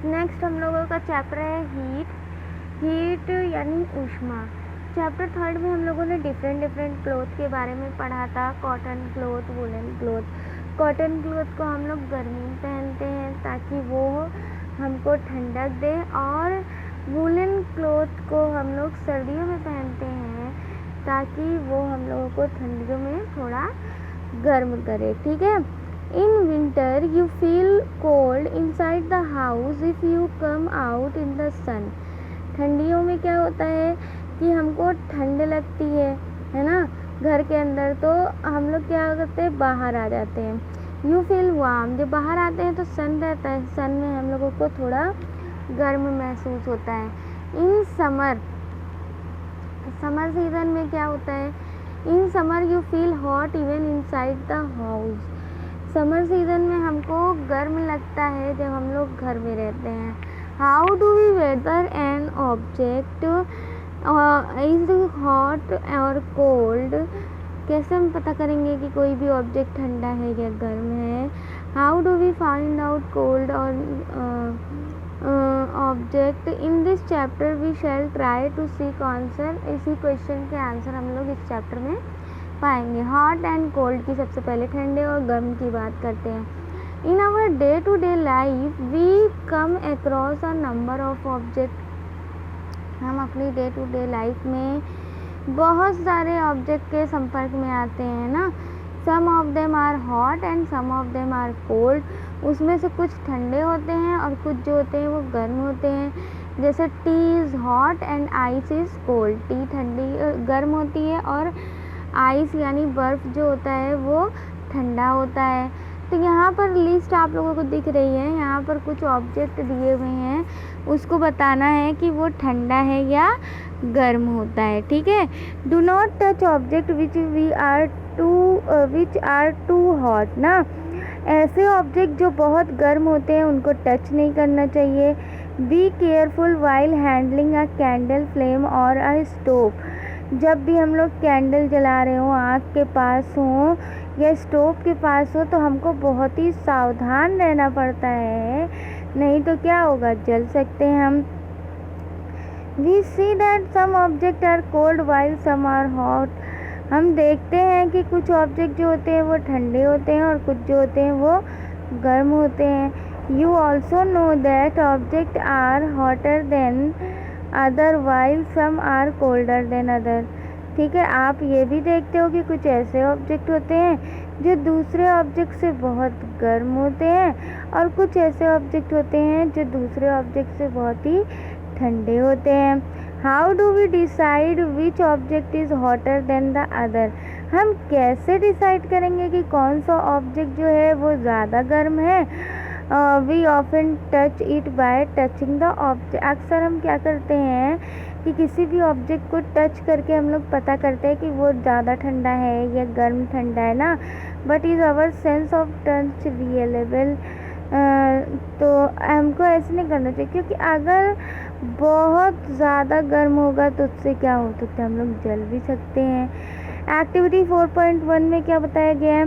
Next हम लोगों का चैप्टर है हीट यानी ऊष्मा। चैप्टर 3 में हम लोगों ने डिफरेंट क्लोथ के बारे में पढ़ा था। Cotton cloth, woollen cloth. Cotton cloth को हम लोग गर्मी में पहनते हैं ताकि वो हमको ठंडक दे, और वुलन क्लोथ को हम लोग सर्दियों में पहनते हैं ताकि वो हम लोगों को ठंडियों में थोड़ा गर्म करे, ठीक है। In winter you feel cold inside the house if you come out in the sun. ठंडियों में क्या होता है कि हमको ठंड लगती है ना घर के अंदर, तो हम लोग क्या करते हैं, बाहर आ जाते हैं। यू फील वार्म, जब बाहर आते हैं तो सन रहता है, सन में हम लोगों को थोड़ा गर्म महसूस होता है। इन समर सीज़न में क्या होता है, in summer you feel hot even inside the house. Summer season में हमको गर्म लगता है जब हम लोग घर में रहते हैं। How do we whether an object is hot और कोल्ड। कैसे हम पता करेंगे कि कोई भी ऑब्जेक्ट ठंडा है या गर्म है। How do we find out cold और object. In this chapter we shall try to seek answer. इसी क्वेश्चन के आंसर हम लोग इस चैप्टर में पाएंगे। हॉट एंड कोल्ड की सबसे पहले ठंडे और गर्म की बात करते हैं। In our day to day life we come across a number of object. हम अपनी डे टू डे लाइफ में बहुत सारे ऑब्जेक्ट के संपर्क में आते हैं ना। Some of them are hot and some of them are cold. उसमें से कुछ ठंडे होते हैं और कुछ जो होते हैं वो गर्म होते हैं। जैसे T is hot and ice is cold. T ठंडी गर्म होती है और आइस यानी बर्फ़ जो होता है वो ठंडा होता है। तो यहाँ पर लिस्ट आप लोगों को दिख रही है, यहाँ पर कुछ ऑब्जेक्ट दिए हुए हैं, उसको बताना है कि वो ठंडा है या गर्म होता है, ठीक है। Do not touch object which are too hot ना। ऐसे ऑब्जेक्ट जो बहुत गर्म होते हैं उनको टच नहीं करना चाहिए। Be careful while handling a candle flame और अ स्टोव। जब भी हम लोग कैंडल जला रहे हो, आग के पास हो या स्टोव के पास हो, तो हमको बहुत ही सावधान रहना पड़ता है, नहीं तो क्या होगा, जल सकते हैं हम। We see that some object are cold while some are hot. हम देखते हैं कि कुछ ऑब्जेक्ट जो होते हैं वो ठंडे होते हैं और कुछ जो होते हैं वो गर्म होते हैं। You also know that object are hotter than other while some are colder than other. ठीक है, आप ये भी देखते हो कि कुछ ऐसे ऑब्जेक्ट होते हैं जो दूसरे ऑब्जेक्ट से बहुत गर्म होते हैं और कुछ ऐसे ऑब्जेक्ट होते हैं जो दूसरे ऑब्जेक्ट से बहुत ही ठंडे होते हैं। How do we decide which object is hotter than the other. हम कैसे डिसाइड करेंगे कि कौन सा ऑब्जेक्ट जो है वो ज़्यादा गर्म है। We often touch it by touching the object. अक्सर हम क्या करते हैं कि किसी भी ऑब्जेक्ट को टच करके हम लोग पता करते हैं कि वो ज़्यादा ठंडा है या गर्म ठंडा है ना। But is our sense of touch reliable. तो हमको ऐसे नहीं करना चाहिए, क्योंकि अगर बहुत ज़्यादा गर्म होगा तो उससे क्या हो सकता है, हम लोग जल भी सकते हैं। एक्टिविटी 4.1 में क्या बताया गया है,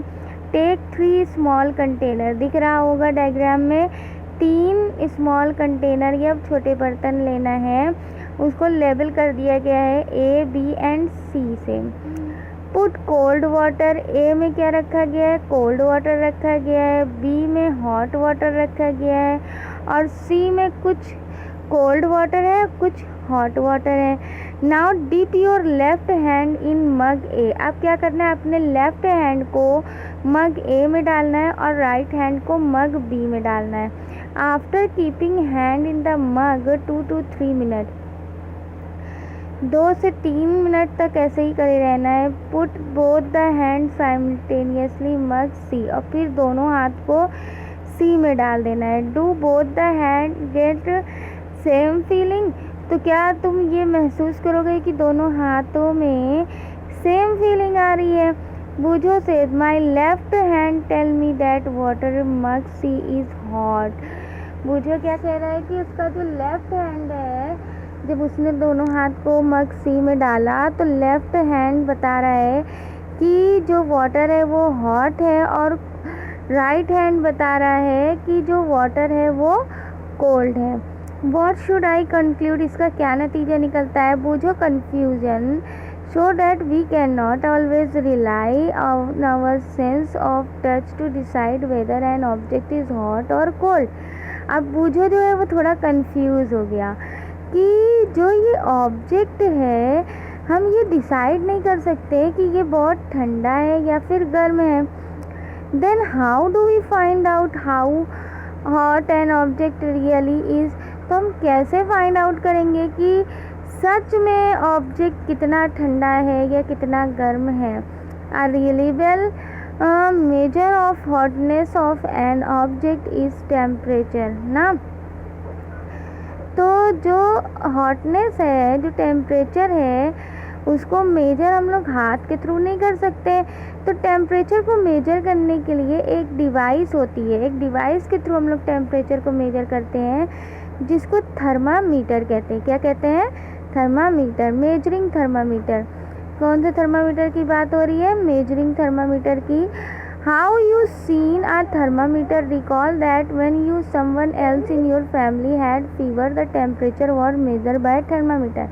टेक 3 स्मॉल कंटेनर। दिख रहा होगा डायग्राम में, 3 स्मॉल कंटेनर या छोटे बर्तन लेना है, उसको लेबल कर दिया गया है ए, बी एंड सी से। Put cold water. ए में क्या रखा गया है, कोल्ड वाटर रखा गया है, बी में हॉट वाटर रखा गया है और सी में कुछ कोल्ड वाटर है, कुछ हॉट वाटर है। Now dip your left hand in mug A. अब क्या करना है, अपने लेफ्ट हैंड को मग ए में डालना है और राइट हैंड को मग बी में डालना है। After keeping hand in the mug 2 to 3 minute, 2 से 3 मिनट तक ऐसे ही करे रहना है। Put both the hand simultaneously mug C, और फिर दोनों हाथ को सी में डाल देना है। Do both the hand get same feeling. तो क्या तुम ये महसूस करोगे कि दोनों हाथों में सेम फीलिंग आ रही है। बूझो से my left hand tell me that water mug C is hot. Boojho क्या कह रहा है कि उसका जो लेफ्ट हैंड है, जब उसने दोनों हाथ को मग सी में डाला तो लेफ्ट हैंड बता रहा है कि जो वाटर है वो हॉट है, और राइट हैंड बता रहा है कि जो वाटर है वो कोल्ड है। वॉट शुड आई कंक्लूड, इसका क्या नतीजा निकलता है? Boojho confusion show that we can not always rely on our sense of touch to decide whether an object is hot और कोल्ड। अब बूझो जो है वो थोड़ा कंफ्यूज हो गया कि जो ये ऑब्जेक्ट है हम ये डिसाइड नहीं कर सकते कि ये बहुत ठंडा है या फिर गर्म है। Then how do we find out how hot an object really is, तो हम कैसे फाइंड आउट करेंगे कि सच में ऑब्जेक्ट कितना ठंडा है या कितना गर्म है? A reliable measure of hotness of N object is temperature ना। तो जो हॉटनेस है, जो टेम्परेचर है, उसको मेजर हम लोग हाथ के थ्रू नहीं कर सकते। तो टेम्परेचर को मेजर करने के लिए एक डिवाइस होती है, एक डिवाइस के थ्रू हम लोग टेम्परेचर को मेजर करते हैं जिसको थर्मामीटर कहते हैं। क्या कहते हैं? Thermometer, measuring thermometer. कौन से थर्मामीटर की बात हो रही है? मेजरिंग थर्मामीटर की। How you seen a thermometer, recall that when you someone else in your family had fever the temperature was measure by thermometer.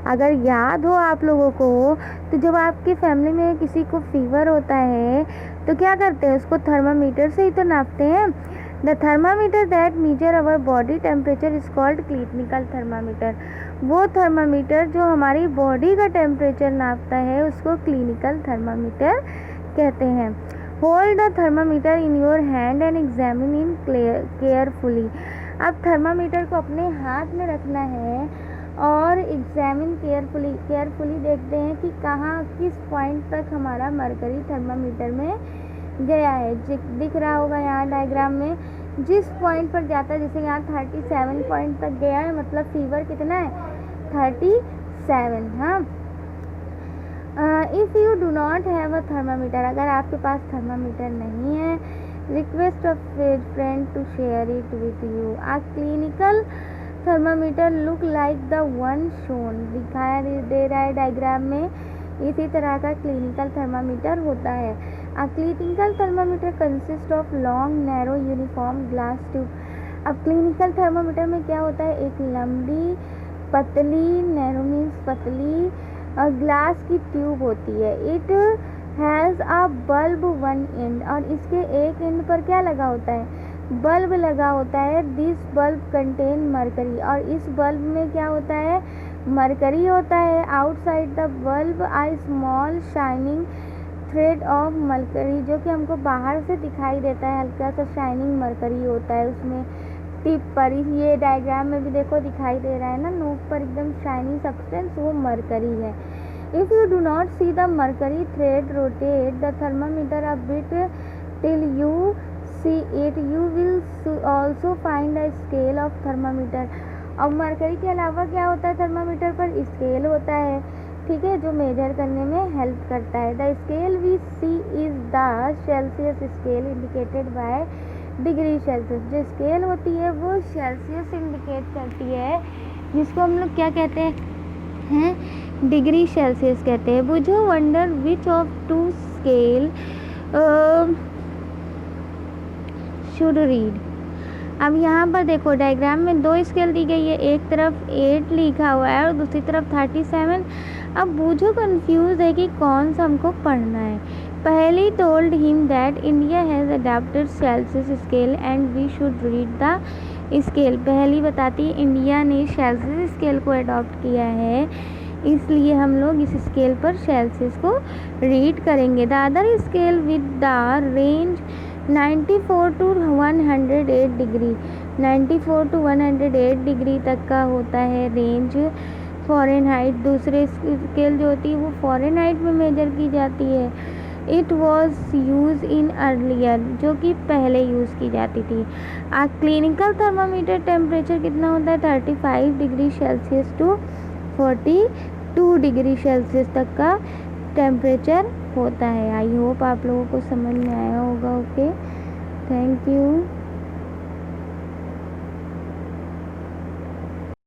अगर याद हो आप लोगों को, तो जब आपकी फैमिली में किसी को फीवर होता है तो क्या करते हैं? उसको थर्मामीटर से ही तो नापते हैं। The thermometer that measure our body temperature is called clinical thermometer. वो थर्मामीटर जो हमारी बॉडी का टेम्परेचर नापता है उसको क्लिनिकल थर्मामीटर कहते हैं। Hold the thermometer in your hand and examine in carefully. अब थर्मामीटर को अपने हाथ में रखना है और एग्जामिन केयरफुली देखते हैं कि कहाँ किस पॉइंट तक हमारा मरकरी थर्मामीटर में गया है। दिख रहा होगा यहाँ डायग्राम में, जिस पॉइंट पर जाता है, जैसे यहाँ 37 पॉइंट तक गया है, मतलब फीवर कितना है? 37। हाँ, if you do not have a thermometer, अगर आपके पास थर्मामीटर नहीं है, request a friend to share it with you. A clinical thermometer look like the one shown, दिखाया दे रहा है डायग्राम में। इसी तरह का क्लिनिकल थर्मामीटर होता है। A clinical thermometer consists of long, narrow, uniform glass tube। अब क्लिनिकल थर्मामीटर में क्या होता है? एक लंबी, पतली, नैरो मीन्स पतली, और ग्लास की ट्यूब होती है। It has a bulb one and, और इसके एक एंड पर क्या लगा होता है? बल्ब लगा होता है। दिस बल्ब कंटेन मरकरी, और इस बल्ब में क्या होता है? मरकरी होता है। Outside the bulb I small shining thread of mercury, जो कि हमको बाहर से दिखाई देता है, हल्का सा शाइनिंग मरकरी होता है उसमें टिप पर। ये डायग्राम में भी देखो दिखाई दे रहा है ना, नोक पर एकदम शाइनिंग सब्सटेंस, वो मरकरी है। If you do not see the mercury thread rotate the thermometer a bit till you see it, you will also find a scale of thermometer. और मरकरी के अलावा क्या होता है थर्मामीटर पर? स्केल होता है, ठीक है, जो मेजर करने में हेल्प करता है। The scale we see is the Celsius scale indicated by degree Celsius. जो स्केल होती है वो सेल्सियस इंडिकेट करती है, जिसको हम लोग क्या कहते हैं? डिग्री सेल्सियस कहते हैं। Boojho wonder which of two scale should read. अब यहाँ पर देखो डायग्राम में दो स्केल दी गई है, एक तरफ 8 लिखा हुआ है और दूसरी तरफ 37। अब बूझो कंफ्यूज है कि कौन सा हमको पढ़ना है। Paheli told him that India has adopted Celsius scale and we should read the scale. Paheli बताती है इंडिया ने सेल्सियस स्केल को अडॉप्ट किया है, इसलिए हम लोग इस स्केल पर सेल्सियस को रीड करेंगे। The other scale with the range 94 to 108 degree, 94 to 108 degree तक का होता है रेंज फ़ारेनहाइट। दूसरे स्केल जो होती है वो फ़ारेनहाइट में मेजर की जाती है। It was use in earlier, जो कि पहले यूज़ की जाती थी। आ क्लिनिकल थर्मामीटर टेम्परेचर कितना होता है? 35 degree Celsius to 42 degree Celsius तक का टेम्परेचर होता है। आई होप आप लोगों को समझ में आया होगा। Okay, thank you.